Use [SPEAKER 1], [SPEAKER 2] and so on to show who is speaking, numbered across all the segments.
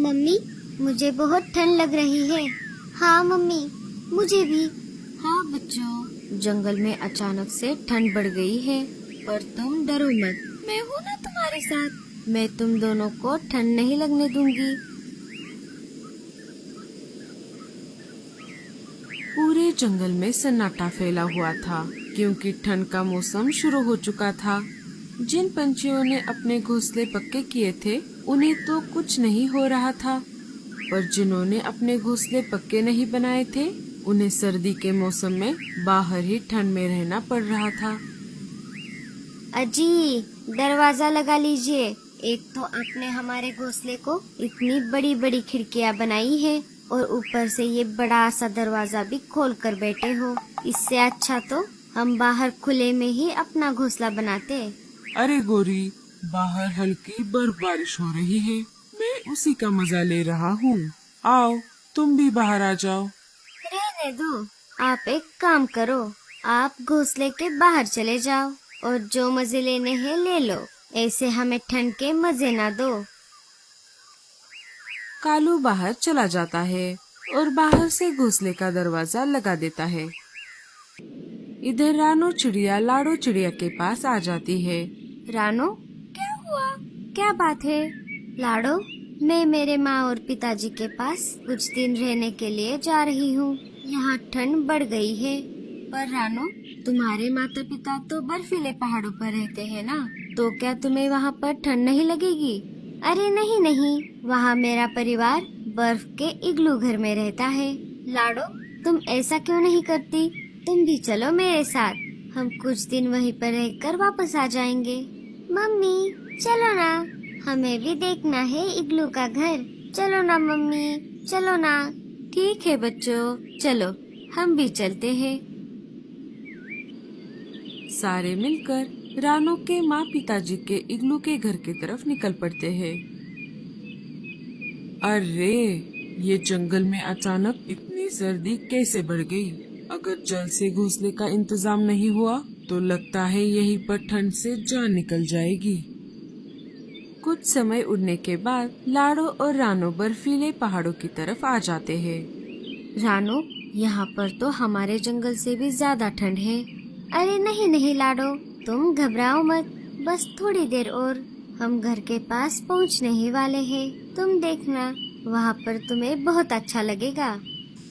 [SPEAKER 1] Mummy, मुझे बहुत ठंड लग रही है। हाँ मम्मी, मुझे भी।
[SPEAKER 2] हाँ बच्चों, जंगल में अचानक से ठंड बढ़ गई है, पर तुम डरो मत, मैं हूँ ना तुम्हारे साथ। मैं तुम दोनों को ठंड नहीं लगने दूंगी। पूरे जंगल में सन्नाटा फैला हुआ था, क्योंकि ठंड का मौसम शुरू हो चुका था। जिन पंछियों ने अपने घोंसले पक्के किए थे, उन्हें तो कुछ नहीं हो रहा था, पर जिन्होंने अपने घोंसले पक्के नहीं बनाए थे, उन्हें सर्दी के मौसम में बाहर ही ठंड में रहना पड़ रहा था।
[SPEAKER 1] अजी, दरवाजा लगा लीजिए। एक तो आपने हमारे घोंसले को इतनी बड़ी बड़ी खिड़कियाँ बनाई है और ऊपर से ये बड़ा सा दरवाजा भी खोल कर बैठे हो। इससे अच्छा तो हम बाहर खुले में ही अपना घोंसला बनाते।
[SPEAKER 3] अरे गोरी, बाहर हल्की बर्फबारिश हो रही है, मैं उसी का मजा ले रहा हूँ। आओ, तुम भी बाहर आ जाओ।
[SPEAKER 1] रहने दो। आप एक काम करो, आप घोंसले के बाहर चले जाओ और जो मजे लेने हैं ले लो। ऐसे हमें ठंड के मजे ना दो।
[SPEAKER 2] कालू बाहर चला जाता है और बाहर से घोंसले का दरवाजा लगा देता है। इधर रानो चिड़िया लाडो चिड़िया के पास आ जाती है।
[SPEAKER 1] रानो, क्या हुआ? क्या बात है? लाडो, मैं मेरे माँ और पिताजी के पास कुछ दिन रहने के लिए जा रही हूँ। यहाँ ठंड बढ़ गई है। पर रानो, तुम्हारे माता पिता तो बर्फीले पहाड़ों पर रहते हैं ना, तो क्या तुम्हें वहाँ पर ठंड नहीं लगेगी? अरे नहीं नहीं, वहाँ मेरा परिवार बर्फ के इग्लू घर में रहता है। लाडो, तुम ऐसा क्यों नहीं करती? तुम भी चलो मेरे साथ, हम कुछ दिन वहीं पर रहकर वापस आ जाएंगे। मम्मी, चलो ना, हमें भी देखना है इग्लू का घर। चलो ना मम्मी, चलो ना।
[SPEAKER 2] ठीक है बच्चों, चलो हम भी चलते हैं। सारे मिलकर रानो के माँ पिताजी के इग्लू के घर की तरफ निकल पड़ते हैं।
[SPEAKER 3] अरे, ये जंगल में अचानक इतनी सर्दी कैसे बढ़ गई? अगर जल्द से घोंसले का इंतजाम नहीं हुआ तो लगता है यहीं पर ठंड से जान निकल जाएगी।
[SPEAKER 2] कुछ समय उड़ने के बाद लाडो और रानो बर्फीले पहाड़ों की तरफ आ जाते हैं। रानो, यहाँ पर तो हमारे जंगल से भी ज्यादा ठंड है।
[SPEAKER 1] अरे नहीं नहीं लाडो, तुम घबराओ मत, बस थोड़ी देर और हम घर के पास पहुँचने ही वाले हैं। तुम देखना, वहाँ पर तुम्हें बहुत अच्छा लगेगा।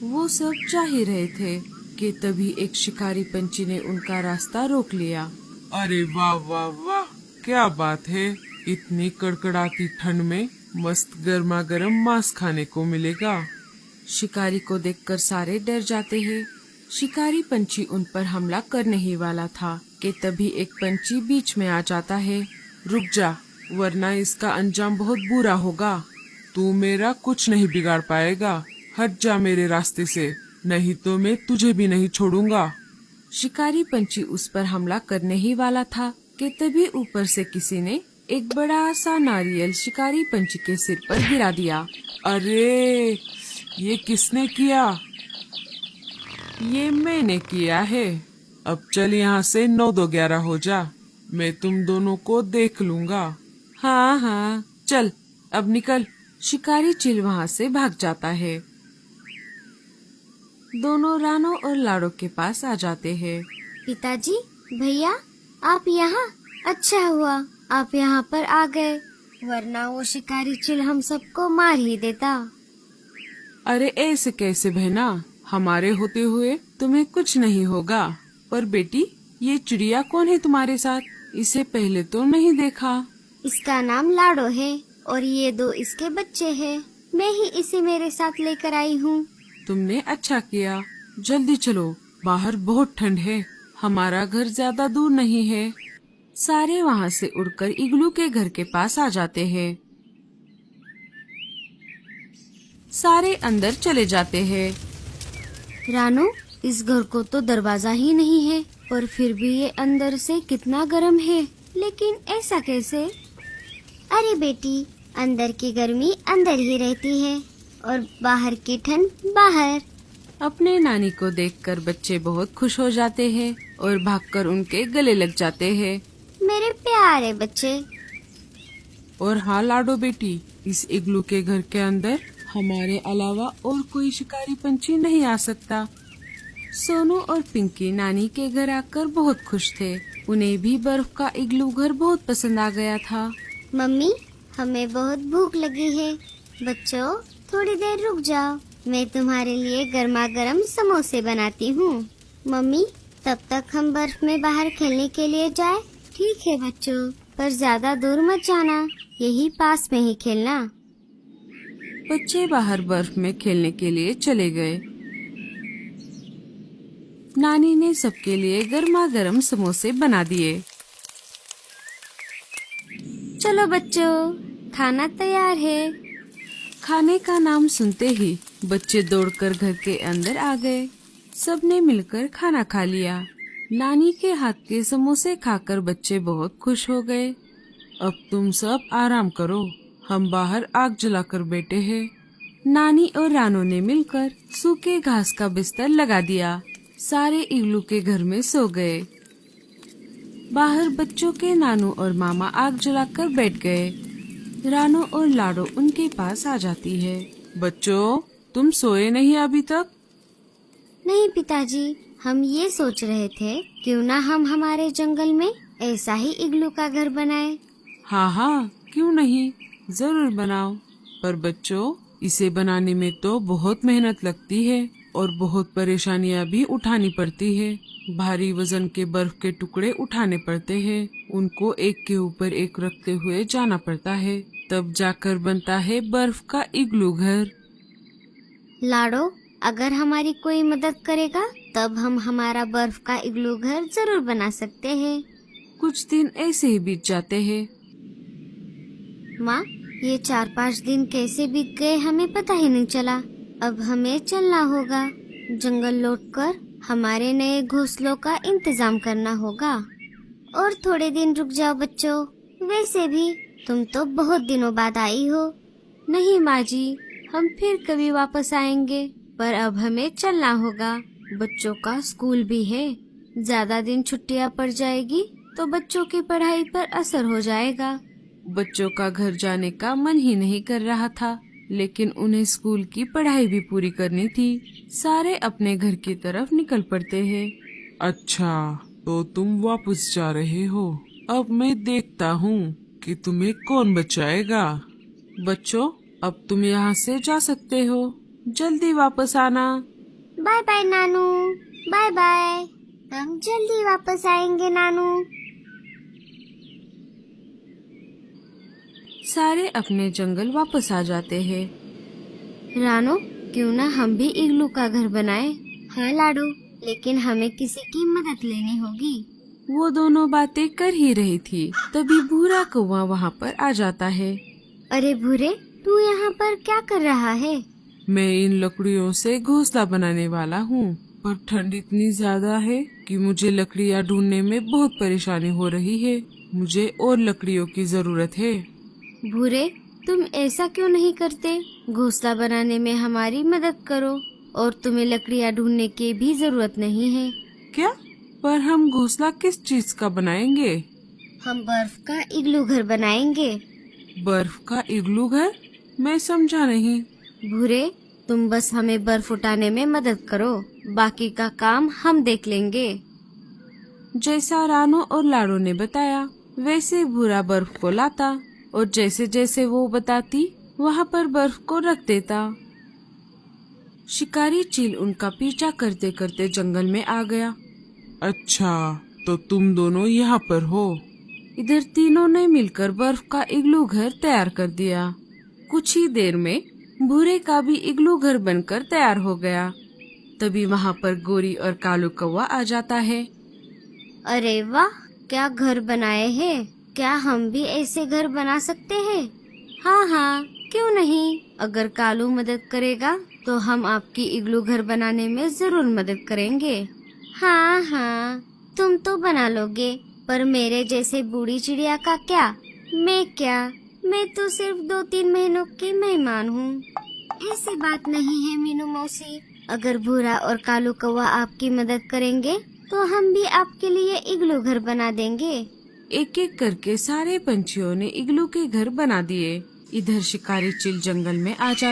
[SPEAKER 2] वो सब जा ही रहे थे कि तभी एक शिकारी पंछी ने उनका रास्ता रोक लिया।
[SPEAKER 3] अरे वाह वाह वाह, क्या बात है! इतनी कड़कड़ाती ठंड में मस्त गर्मा गर्म मांस खाने को मिलेगा।
[SPEAKER 2] शिकारी को देखकर सारे डर जाते हैं। शिकारी पंछी उन पर हमला करने ही वाला था कि तभी एक पंछी बीच में आ जाता है।
[SPEAKER 3] रुक जा, वरना इसका अंजाम बहुत बुरा होगा। तू मेरा कुछ नहीं बिगाड़ पाएगा। हट जा मेरे रास्ते से, नहीं तो मैं तुझे भी नहीं छोड़ूंगा।
[SPEAKER 2] शिकारी पंछी उस पर हमला करने ही वाला था कि तभी ऊपर से किसी ने एक बड़ा सा नारियल शिकारी पंछी के सिर पर गिरा दिया।
[SPEAKER 3] अरे, ये किसने किया? ये मैंने किया है। अब चल यहाँ से 9-2-11 हो जा, मैं तुम दोनों को देख लूंगा।
[SPEAKER 2] हाँ हाँ, चल अब निकल। शिकारी चिल वहाँ से भाग जाता है। दोनों रानो और लाडो के पास आ जाते हैं।
[SPEAKER 1] पिताजी, भैया, आप यहाँ? अच्छा हुआ आप यहाँ पर आ गए, वरना वो शिकारी चिल हम सबको मार ही देता।
[SPEAKER 3] अरे ऐसे कैसे बहना, हमारे होते हुए तुम्हें कुछ नहीं होगा। पर बेटी, ये चिड़िया कौन है तुम्हारे साथ? इसे पहले तो नहीं देखा।
[SPEAKER 1] इसका नाम लाडो है और ये 2 इसके बच्चे हैं। मैं ही इसे मेरे साथ लेकर आई हूँ।
[SPEAKER 3] तुमने अच्छा किया। जल्दी चलो, बाहर बहुत ठंड है। हमारा घर ज्यादा दूर नहीं है।
[SPEAKER 2] सारे वहाँ से उड़कर इग्लू के घर के पास आ जाते हैं। सारे अंदर चले जाते हैं।
[SPEAKER 1] रानो, इस घर को तो दरवाजा ही नहीं है, पर फिर भी ये अंदर से कितना गर्म है। लेकिन ऐसा कैसे? अरे बेटी, अंदर की गर्मी अंदर ही रहती है और बाहर की ठंड बाहर।
[SPEAKER 2] अपने नानी को देखकर बच्चे बहुत खुश हो जाते हैं और भागकर उनके गले लग जाते हैं।
[SPEAKER 1] मेरे प्यारे बच्चे।
[SPEAKER 3] और हाँ लाडो बेटी,
[SPEAKER 2] इस इग्लू के घर के अंदर हमारे अलावा और कोई शिकारी पंछी नहीं आ सकता। सोनू और पिंकी नानी के घर आकर बहुत खुश थे। उन्हें भी बर्फ का इग्लू घर बहुत पसंद आ गया था।
[SPEAKER 1] मम्मी, हमें बहुत भूख लगी है। बच्चों, थोड़ी देर रुक जाओ, मैं तुम्हारे लिए गर्मा गर्म समोसे बनाती हूँ। मम्मी, तब तक हम बर्फ में बाहर खेलने के लिए जाए? ठीक है बच्चों, पर ज्यादा दूर मत जाना, यही पास में ही खेलना।
[SPEAKER 2] बच्चे बाहर बर्फ में खेलने के लिए चले गए। नानी ने सबके लिए गर्मा गर्म समोसे बना दिए।
[SPEAKER 1] चलो बच्चों, खाना तैयार है।
[SPEAKER 2] खाने का नाम सुनते ही बच्चे दौड़कर घर के अंदर आ गए। सबने मिलकर खाना खा लिया। नानी के हाथ के समोसे खाकर बच्चे बहुत खुश हो गए। अब तुम सब आराम करो, हम बाहर आग जलाकर बैठे हैं। नानी और रानो ने मिलकर सूखे घास का बिस्तर लगा दिया। सारे इग्लू के घर में सो गए। बाहर बच्चों के नानू और मामा आग जलाकर बैठ गए। रानो और लाडो उनके पास आ जाती है। बच्चों, तुम सोए नहीं अभी तक?
[SPEAKER 1] नहीं पिताजी, हम ये सोच रहे थे क्यों ना हम हमारे जंगल में ऐसा ही इग्लू का घर बनाए।
[SPEAKER 2] हाँ हाँ, क्यों नहीं, जरूर बनाओ। पर बच्चों, इसे बनाने में तो बहुत मेहनत लगती है और बहुत परेशानियाँ भी उठानी पड़ती है। भारी वजन के बर्फ के टुकड़े उठाने पड़ते हैं, उनको एक के ऊपर एक रखते हुए जाना पड़ता है, तब जाकर बनता है बर्फ का इग्लू घर।
[SPEAKER 1] लाडो, अगर हमारी कोई मदद करेगा तब हम हमारा बर्फ का इग्लू घर जरूर बना सकते हैं।
[SPEAKER 2] कुछ दिन ऐसे ही बीत जाते हैं।
[SPEAKER 1] माँ, ये 4-5 दिन कैसे बीत गए हमें पता ही नहीं चला। अब हमें चलना होगा। जंगल लौटकर हमारे नए घोंसलों का इंतजाम करना होगा। और थोड़े दिन रुक जाओ बच्चों, वैसे भी तुम तो बहुत दिनों बाद आई हो। नहीं माँ जी, हम फिर कभी वापस आएंगे, पर अब हमें चलना होगा। बच्चों का स्कूल भी है, ज्यादा दिन छुट्टियाँ पड़ जाएगी तो बच्चों की पढ़ाई पर असर हो जाएगा।
[SPEAKER 2] बच्चों का घर जाने का मन ही नहीं कर रहा था, लेकिन उन्हें स्कूल की पढ़ाई भी पूरी करनी थी। सारे अपने घर की तरफ निकल पड़ते हैं।
[SPEAKER 3] अच्छा, तो तुम वापस जा रहे हो। अब मैं देखता हूँ कि तुम्हें कौन बचाएगा।
[SPEAKER 2] बच्चों, अब तुम यहाँ से जा सकते हो, जल्दी वापस आना।
[SPEAKER 1] बाय बाय नानू, बाय बाय। हम जल्दी वापस आएंगे नानू।
[SPEAKER 2] सारे अपने जंगल वापस आ जाते हैं।
[SPEAKER 1] रानो, क्यों ना हम भी इग्लू का घर बनाए? हाँ लाडो, लेकिन हमें किसी की मदद लेनी होगी।
[SPEAKER 2] वो दोनों बातें कर ही रही थी, तभी भूरा कौवा वहाँ पर आ जाता है।
[SPEAKER 1] अरे भूरे, तू यहाँ पर क्या कर रहा है?
[SPEAKER 3] मैं इन लकड़ियों से घोंसला बनाने वाला हूँ, पर ठंड इतनी ज्यादा है कि मुझे लकड़ियाँ ढूंढने में बहुत परेशानी हो रही है। मुझे और लकड़ियों की जरूरत है।
[SPEAKER 1] भूरे, तुम ऐसा क्यों नहीं करते? घोंसला बनाने में हमारी मदद करो, और तुम्हें लकड़ियाँ ढूंढने की भी जरूरत नहीं है।
[SPEAKER 3] क्या? पर हम घोंसला किस चीज का बनाएंगे?
[SPEAKER 1] हम बर्फ का इग्लू घर बनाएंगे।
[SPEAKER 3] बर्फ का इग्लू घर? मैं समझा नहीं।
[SPEAKER 1] भूरे, तुम बस हमें बर्फ उठाने में मदद करो, बाकी का काम हम देख लेंगे।
[SPEAKER 2] जैसा रानो और लाडो ने बताया, वैसे भूरा बर्फ को लाता और जैसे जैसे वो बताती वहाँ पर बर्फ को रख देता। शिकारी चील उनका पीछा करते करते जंगल में आ गया।
[SPEAKER 3] अच्छा, तो तुम दोनों यहाँ पर हो।
[SPEAKER 2] इधर तीनों ने मिलकर बर्फ का इग्लू घर तैयार कर दिया। कुछ ही देर में भूरे का भी इग्लू घर बनकर तैयार हो गया। तभी वहाँ पर गोरी और कालू कौवा आ जाता है।
[SPEAKER 1] अरे वाह, क्या घर बनाए हैं! क्या हम भी ऐसे घर बना सकते हैं? हाँ हाँ, क्यों नहीं। अगर कालू मदद करेगा तो हम आपकी इग्लू घर बनाने में जरूर मदद करेंगे। हाँ हाँ, तुम तो बना लोगे, पर मेरे जैसे बूढ़ी चिड़िया का क्या? मैं तो सिर्फ 2-3 महीनों की मेहमान हूँ। ऐसी बात नहीं है मीनू मौसी, अगर भूरा और कालू कौवा आपकी मदद करेंगे तो हम भी आपके लिए इग्लू घर बना देंगे।
[SPEAKER 2] एक एक करके सारे पंछियों ने इग्लू के घर बना दिए। इधर शिकारी चिल जंगल में आ जाता